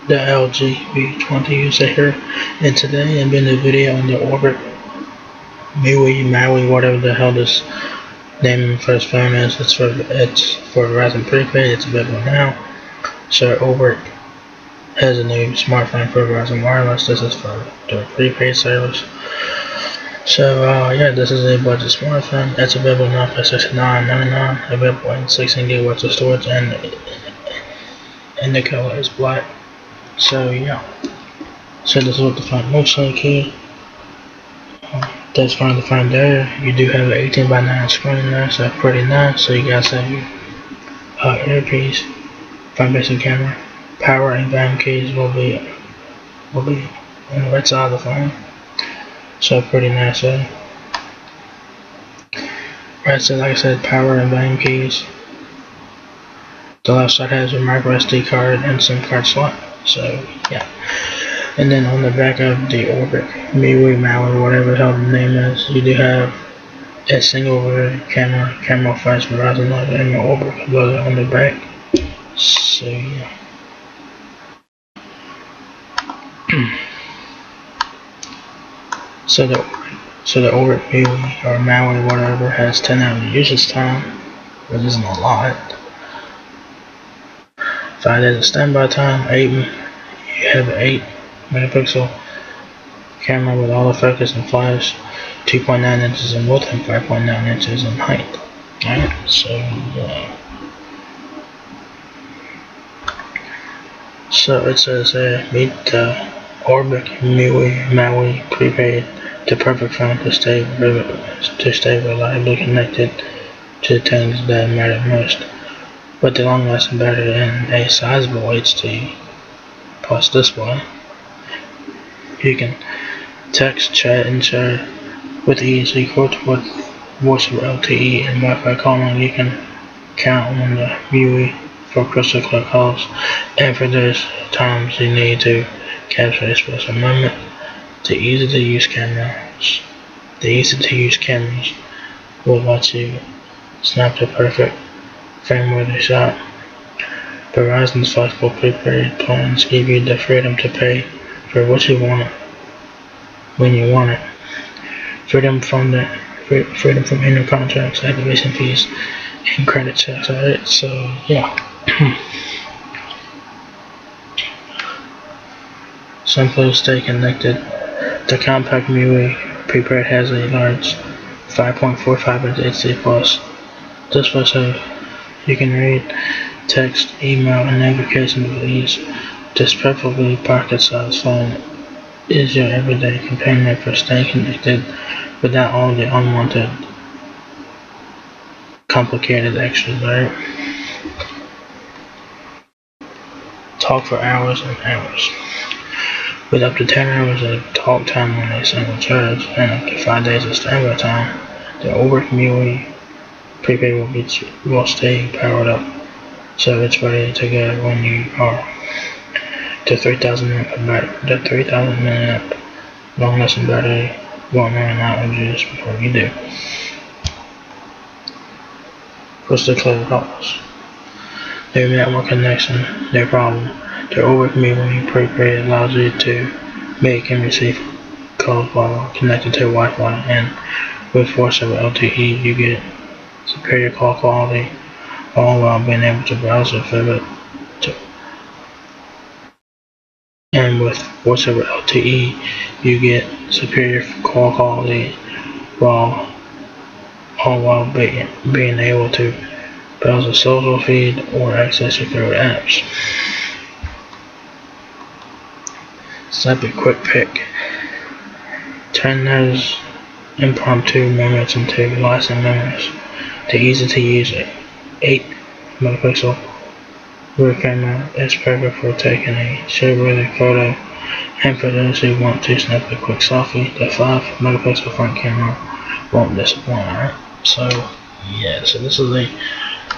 the LG V20 user here, and today I'm doing a video on the Orbic MAUI, whatever the hell this name for this phone is. It's for Verizon Prepaid. It's available now. So Orbic has a new smartphone for Verizon Wireless. This is for the prepaid service. So yeah, this is a budget smartphone. It's available now for $69.99. Available in 16 gigabytes of storage, and the color is black. So yeah. So this is what the phone looks like here. That's fine to find there. You do have an 18:9 screen there, so pretty nice. So you guys have your earpiece, front-facing camera, power and volume keys will be on the right side of the phone. So pretty nice. Right side, like I said, power and volume keys. The left side has your micro SD card and SIM card slot. So yeah. And then on the back of the Orbic MAUI, whatever the hell the name is, you do have a single rear camera flash Verizon logo and the Orbic logo on the back. So yeah. So the Orbic MAUI or MAUI whatever has 10 hours usage time, which isn't a lot. 5 days of standby time. You have an 8 megapixel camera with autofocus and flash, 2.9 inches in width and 5.9 inches in height. Alright, so yeah. So it says meet the Orbic MAUI Prepaid, the perfect phone to stay reliably connected to the things that matter most, with the long-lasting battery and a sizable HD plus display. You can text, chat, and share with ease, equal with voice over LTE and Wi-Fi calling. You can count on the MAUI for crystal clear calls, and for those times you need to capture a special moment. The easy to use cameras will let you snap the perfect frame-worthy shot. Verizon's flexible prepaid plans give you the freedom to pay for what you want when you want it. Freedom from annual contracts, activation fees, and credit checks. Alright, so yeah. Simply stay connected. The compact MAUI Prepaid has a large 5.45 inch HD plus display, so you can read, text, email, and navigation with ease. This perfectly pocket-sized phone is your everyday companion for staying connected without all the unwanted, complicated extras, right? Talk for hours and hours. With up to 10 hours of talk time on a single charge and up to 5 days of standby time, the Orbic MAUI Prepaid will stay powered up, so it's ready to go when you are. The 3,000 milliamp long-lasting battery won't run out of juice before you do. Crystal clear calls. No network connection, no problem. The Orbic MAUI Prepaid allows you to make and receive calls while connected to Wi-Fi, and with voice over LTE you get superior call quality, all while being able to browse your favorite. And with voice over LTE you get superior call quality, all while being able to browse a social feed or access your favorite apps. Snap a quick pic. Turn those impromptu moments into lasting memories. The easy to use 8 megapixel rear camera is perfect for taking a show-worthy photo, and for those who want to snap a quick selfie, the 5 megapixel front camera won't disappoint. Alright, so yeah, so this is a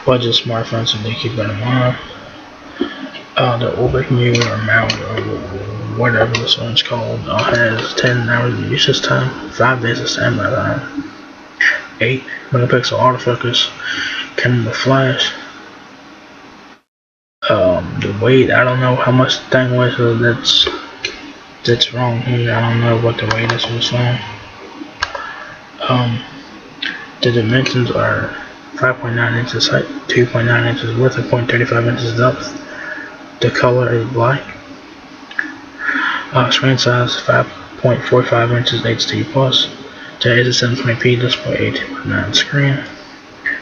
budget smartphone, so they keep that in mind. The Orbic MAUI or MAUI or whatever this one's called has 10 hours of usage time, 5 days of standby time, 8 megapixel autofocus, camera flash, The weight, I don't know how much the thing was, so that's wrong here. I don't know what the weight is for this phone. The dimensions are 5.9 inches height, 2.9 inches width, and 0.35 inches depth. The color is black. Screen size 5.45 inches HD plus. There is a 720p display, 18.9 screen.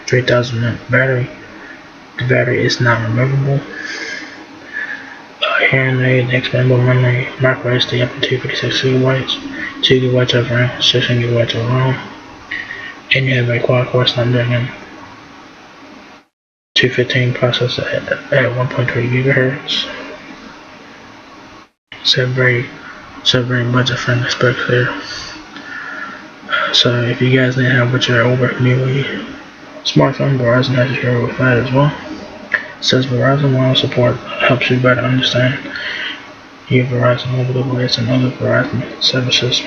3000 mAh battery. The battery is not removable. Hearing aid, expandable memory, micro SD up to 256 gigabytes, 2 gigabytes of RAM, 16 gigabytes of ROM, and you have a quad-core Snapdragon 215 processor at 1.3 gigahertz. So very budget-friendly specs there. So if you guys need help with your Orbic MAUI smartphone, Verizon has you covered with that as well. It says Verizon wireless support helps you better understand your Verizon mobile device and other Verizon services.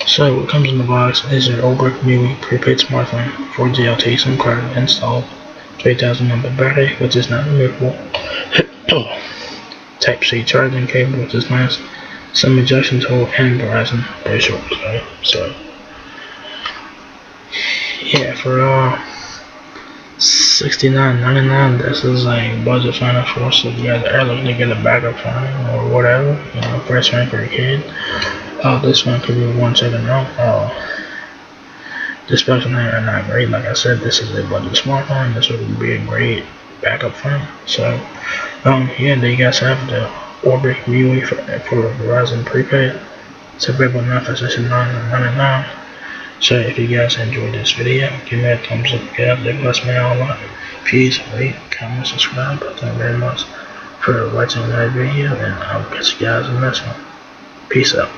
So what comes in the box is your Orbic MAUI prepaid smartphone, 4G LTE SIM card installed, 3000 mAh battery, which is not removable, Type-C charging cable, which is nice, some ejection tool, and Verizon visual. So yeah, for $69.99, this is a budget phone for us. If you guys are looking to get a backup phone or whatever, first phone for your kid, this one could be one checking out. The specs on here are not great. Like I said, this is a budget smartphone. This would be a great backup phone. So yeah, there you guys have the Orbic MAUI for Verizon Prepaid. It's available now for $69.99. So if you guys enjoyed this video, give me a thumbs up, they bless me out a lot. Please rate, comment, subscribe. Thank you very much for watching my video, and I'll catch you guys in the next one. Peace out.